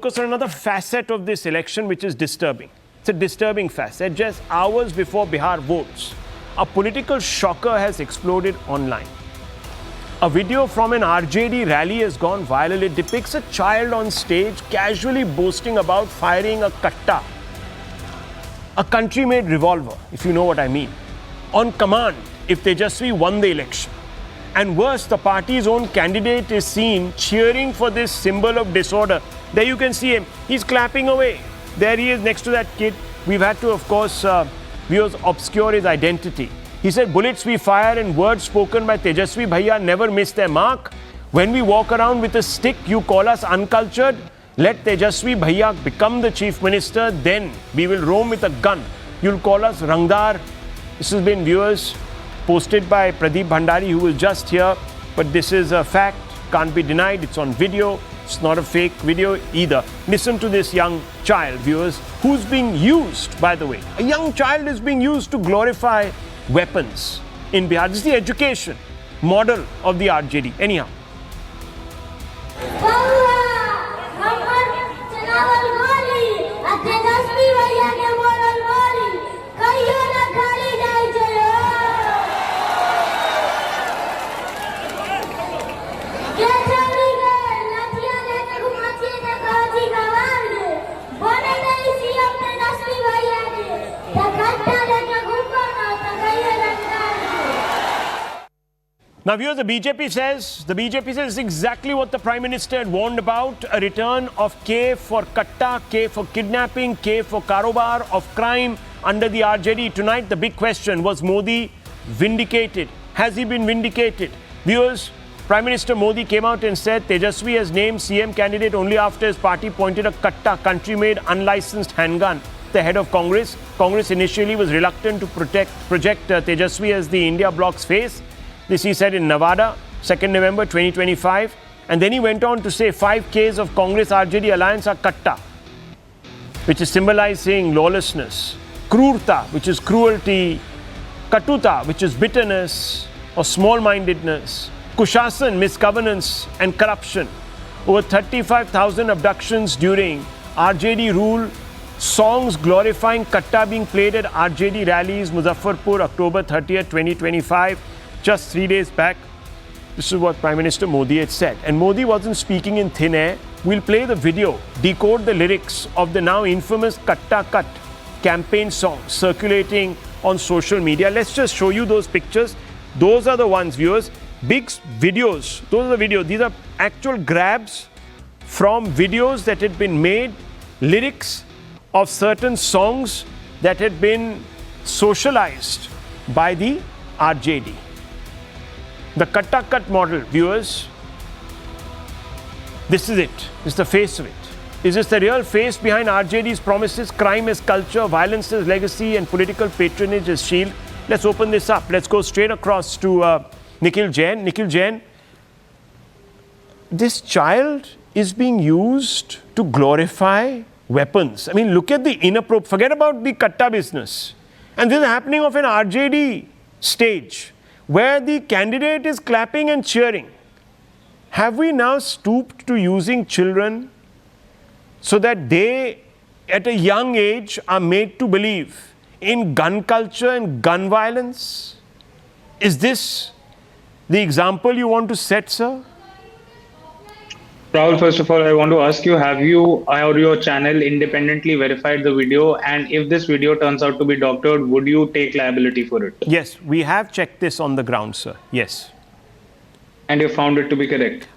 Focus on another facet of this election which is disturbing. It's a disturbing facet. Just hours before Bihar votes, a political shocker has exploded online. A video from an RJD rally has gone viral. It depicts a child on stage casually boasting about firing a katta, a country-made revolver, if you know what I mean, on command if Tejashwi won the election. And worse, the party's own candidate is seen cheering for this symbol of disorder. There you can see him. He's clapping away. There he is next to that kid. We've had to, of course, viewers obscure his identity. He said, bullets we fire and words spoken by Tejashwi Bhaiya never miss their mark. When we walk around with a stick, you call us uncultured. Let Tejashwi Bhaiya become the chief minister, then we will roam with a gun. You'll call us Rangdar. This has been, viewers, posted by Pradeep Bhandari, who will just hear, but this is a fact, can't be denied. It's on video. It's not a fake video either. Listen to this young child, viewers, who's being used, by the way. A young child is being used to glorify weapons in Bihar. This is the education model of the RJD. Anyhow. Now, viewers, the BJP says exactly what the Prime Minister had warned about: a return of K for Katta, K for kidnapping, K for karobar of crime under the RJD. Tonight, the big question: was Modi vindicated? Has he been vindicated? Viewers, Prime Minister Modi came out and said Tejashwi has named CM candidate only after his party pointed a Katta, country-made unlicensed handgun, the head of Congress. Congress initially was reluctant to project Tejashwi as the India bloc's face. This he said in Nevada, 2nd November 2025. And then he went on to say 5 Ks of Congress RJD alliance are Katta, which is symbolizing lawlessness, Krurta, which is cruelty, Katuta, which is bitterness or small-mindedness, Kushasan, misgovernance and corruption. Over 35,000 abductions during RJD rule, songs glorifying Katta being played at RJD rallies, Muzaffarpur, October 30th, 2025. Just 3 days back, this is what Prime Minister Modi had said. And Modi wasn't speaking in thin air. We'll play the video, decode the lyrics of the now infamous Katta Kat campaign song circulating on social media. Let's just show you those pictures. Those are the ones, viewers. Big videos. Those are the videos. These are actual grabs from videos that had been made, lyrics of certain songs that had been socialized by the RJD. The Katta Kat model, viewers, this is it. This is the face of it. Is this the real face behind RJD's promises? Crime as culture, violence as legacy, and political patronage as shield. Let's open this up. Let's go straight across to Nikhil Jain. Nikhil Jain, this child is being used to glorify weapons. I mean, look at the inappropriate, forget about the Katta business. And this is happening off an RJD stage, where the candidate is clapping and cheering. Have we now stooped to using children so that they, at a young age, are made to believe in gun culture and gun violence? Is this the example you want to set, sir? Rahul, first of all, I want to ask you, have you or your channel independently verified the video? And if this video turns out to be doctored, would you take liability for it? Yes, we have checked this on the ground, sir. Yes. And you found it to be correct?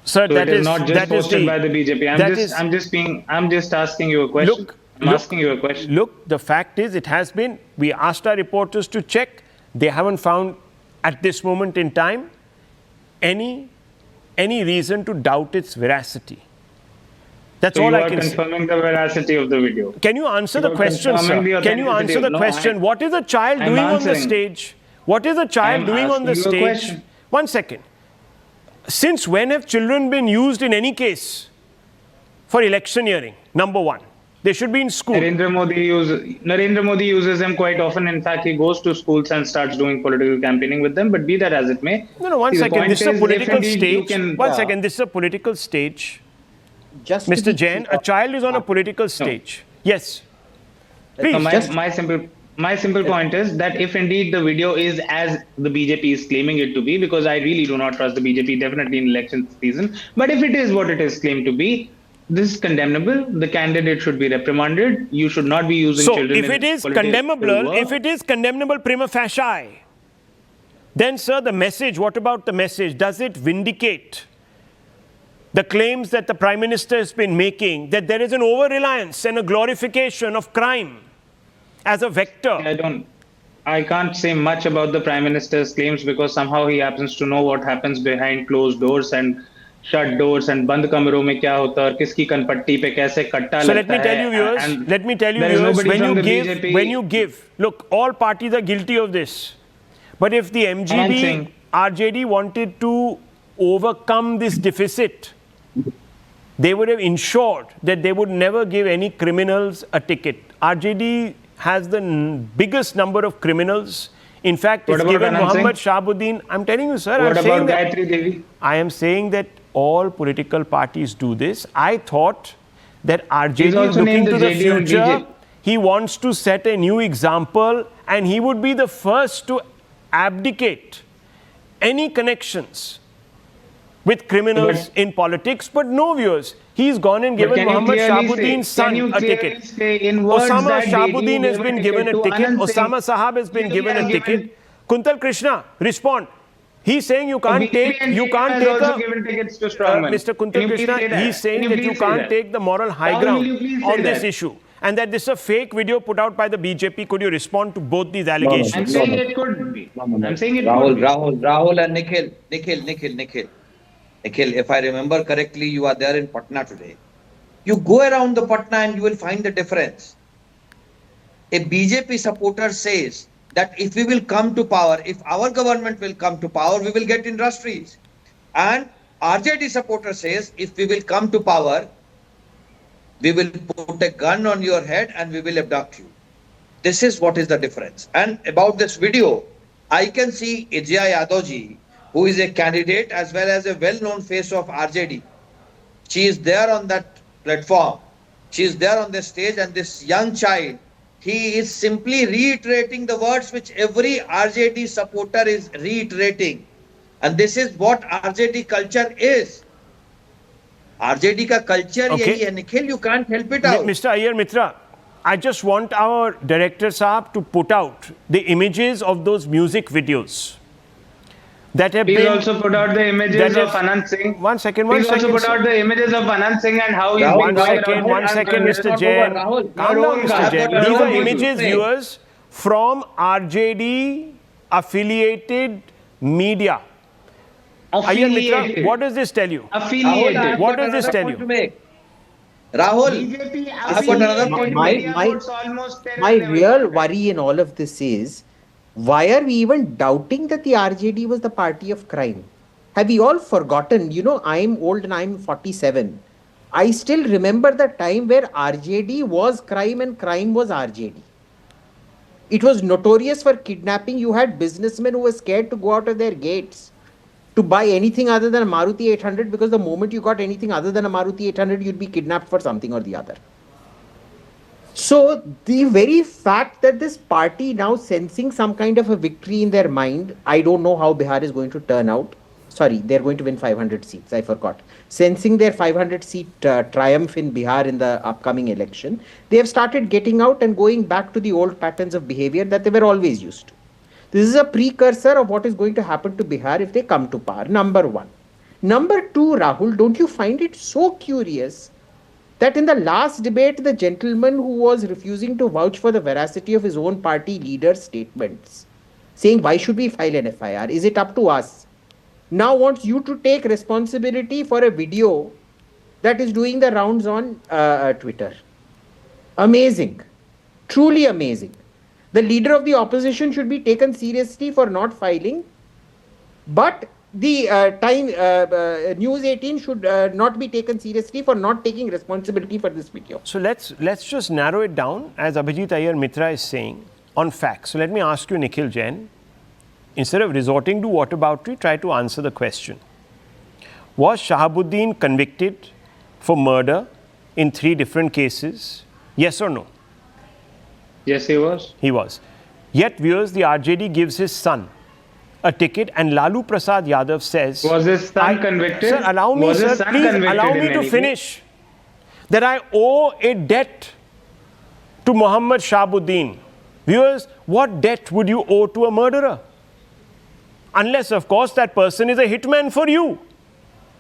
Sir, so that is not just posted by the BJP. I'm just asking you a question. Asking you a question. Look, the fact is, it has been, we asked our reporters to check. They haven't found, at this moment in time, any reason to doubt its veracity. That's all I can say. You are confirming the veracity of the video. Can you answer the question, sir? Can you answer the question? What is a child doing on the stage? What is a child doing on the stage? 1 second. Since when have children been used in any case for electioneering? Number one. They should be in school. Narendra Modi uses them quite often. In fact, he goes to schools and starts doing political campaigning with them. But be that as it may. No, 1 second. This is a political stage. 1 second. This is a political stage just Mr. Jain, a child is on a political stage. Yes. Please. So my simple point is that if indeed the video is as the BJP is claiming it to be, because I really do not trust the BJP definitely in election season, but if it is what it is claimed to be, this is condemnable. The candidate should be reprimanded. You should not be using children. So if it is condemnable prima facie, then sir, the message, what about the message? Does it vindicate the claims that the Prime Minister has been making that there is an over-reliance and a glorification of crime as a vector? I can't say much about the Prime Minister's claims because somehow he happens to know what happens behind closed doors and shut doors and band kamaron mein kya hota hai aur kiski kanpatti pe kaise katta So lagta hai. let me tell you viewers, when you give, look, all parties are guilty of this. But if the MGB, RJD wanted to overcome this deficit, they would have ensured that they would never give any criminals a ticket. RJD has the biggest number of criminals. In fact, it's given Mohammed Shahabuddin. I'm telling you, sir. What about Gayatri Devi? I am saying that all political parties do this. I thought that RJD is looking to the future. He wants to set a new example, and he would be the first to abdicate any connections with criminals in politics, but no, viewers. He's gone and given Mohammed Shahabuddin's son a ticket. Osama Shahabuddin has been given a ticket. Osama Sahab has been given a ticket. Kuntal Krishna, respond. He's saying you can't take Mr. Kuntal Krishna, he's saying that you can't take the moral high ground on this issue. And that this is a fake video put out by the BJP. Could you respond to both these allegations? I'm saying it could be. I'm saying it Rahul and Nikhil, if I remember correctly, you are there in Patna today. You go around the Patna and you will find the difference. A BJP supporter says that if we will come to power, if our government will come to power, we will get industries. And RJD supporter says, if we will come to power, we will put a gun on your head and we will abduct you. This is what is the difference. And about this video, I can see Tejashwi Yadav, who is a candidate as well as a well-known face of RJD. She is there on that platform. She is there on the stage, and this young child, he is simply reiterating the words which every RJD supporter is reiterating. And this is what RJD culture is. RJD ka culture yahi hai, Nikhil, you can't help it out. Mr. Iyer Mitra, I just want our director Saab to put out the images of those music videos that have been... also put out the images of Anand Singh. One second. also put out the images of Anand Singh and how he's been... One second, Mr. Jain. Calm down, Mr. Jain. These are images, viewers, from RJD affiliated media. Iyer Mitra, what does this tell you? Affiliated. What does this tell you? Rahul, I've got another point. My real worry in all of this is, why are we even doubting that the RJD was the party of crime? Have we all forgotten? You know, I'm old and I'm 47. I still remember the time where RJD was crime and crime was RJD. It was notorious for kidnapping. You had businessmen who were scared to go out of their gates to buy anything other than a Maruti 800, because the moment you got anything other than a Maruti 800, you'd be kidnapped for something or the other. So the very fact that this party now sensing some kind of a victory in their mind, I don't know how Bihar is going to turn out. Sorry, they're going to win 500 seats. I forgot. Sensing their 500 seat triumph in Bihar in the upcoming election, they have started getting out and going back to the old patterns of behavior that they were always used to. This is a precursor of what is going to happen to Bihar if they come to power, number one. Number two, Rahul, don't you find it so curious that in the last debate, the gentleman who was refusing to vouch for the veracity of his own party leader's statements, saying, why should we file an FIR? Is it up to us? Now wants you to take responsibility for a video that is doing the rounds on Twitter. Amazing. Truly amazing. The leader of the opposition should be taken seriously for not filing, but the News 18 should not be taken seriously for not taking responsibility for this video. So let's just narrow it down, as Abhijit Iyer Mitra is saying, on facts. So let me ask you, Nikhil Jain, instead of resorting to whataboutery, try to answer the question. Was Shahabuddin convicted for murder in 3 different cases? Yes or no? Yes, he was. He was. Yet, viewers, the RJD gives his son a ticket, and Lalu Prasad Yadav says... Was his son convicted? Sir, allow me, Was his sir, son please convicted allow in me to any finish. That I owe a debt to Muhammad Shahabuddin. Viewers, what debt would you owe to a murderer? Unless, of course, that person is a hitman for you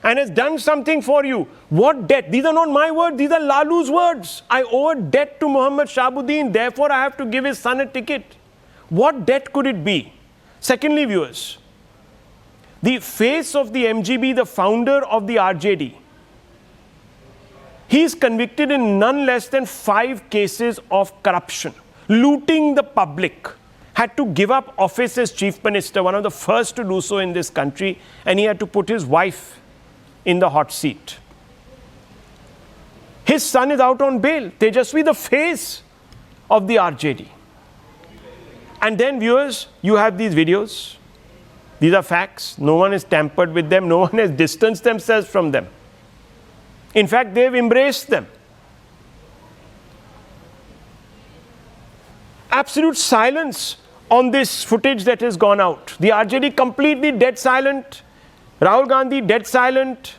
and has done something for you. What debt? These are not my words, these are Lalu's words. I owe a debt to Muhammad Shahabuddin, therefore I have to give his son a ticket. What debt could it be? Secondly, viewers, the face of the MGB, the founder of the RJD, he is convicted in none less than 5 cases of corruption, looting the public, had to give up office as chief minister, one of the first to do so in this country, and he had to put his wife in the hot seat. His son is out on bail. Tejashwi, the face of the RJD. And then, viewers, you have these videos. These are facts. No one has tampered with them. No one has distanced themselves from them. In fact, they've embraced them. Absolute silence on this footage that has gone out. The RJD completely dead silent. Rahul Gandhi dead silent.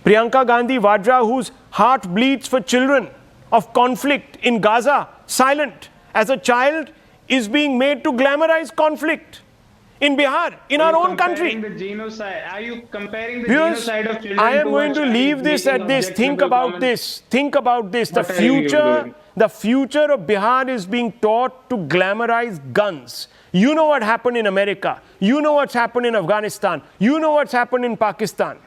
Priyanka Gandhi Vadra, whose heart bleeds for children of conflict in Gaza, silent. As a child is being made to glamorize conflict in Bihar, in our own country. Are you comparing the Viewers, genocide of children? I am going to leave this at this. Think about this. Think about this. The future of Bihar is being taught to glamorize guns. You know what happened in America. You know what's happened in Afghanistan. You know what's happened in Pakistan.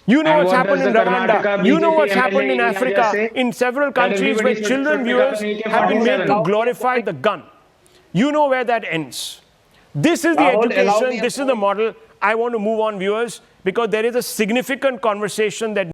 You know what's happened in Rwanda. You know what's happened in Africa, in several countries where children, viewers, have been made to glorify the gun. You know where that ends. This is the education, this is the model. I want to move on, viewers, because there is a significant conversation that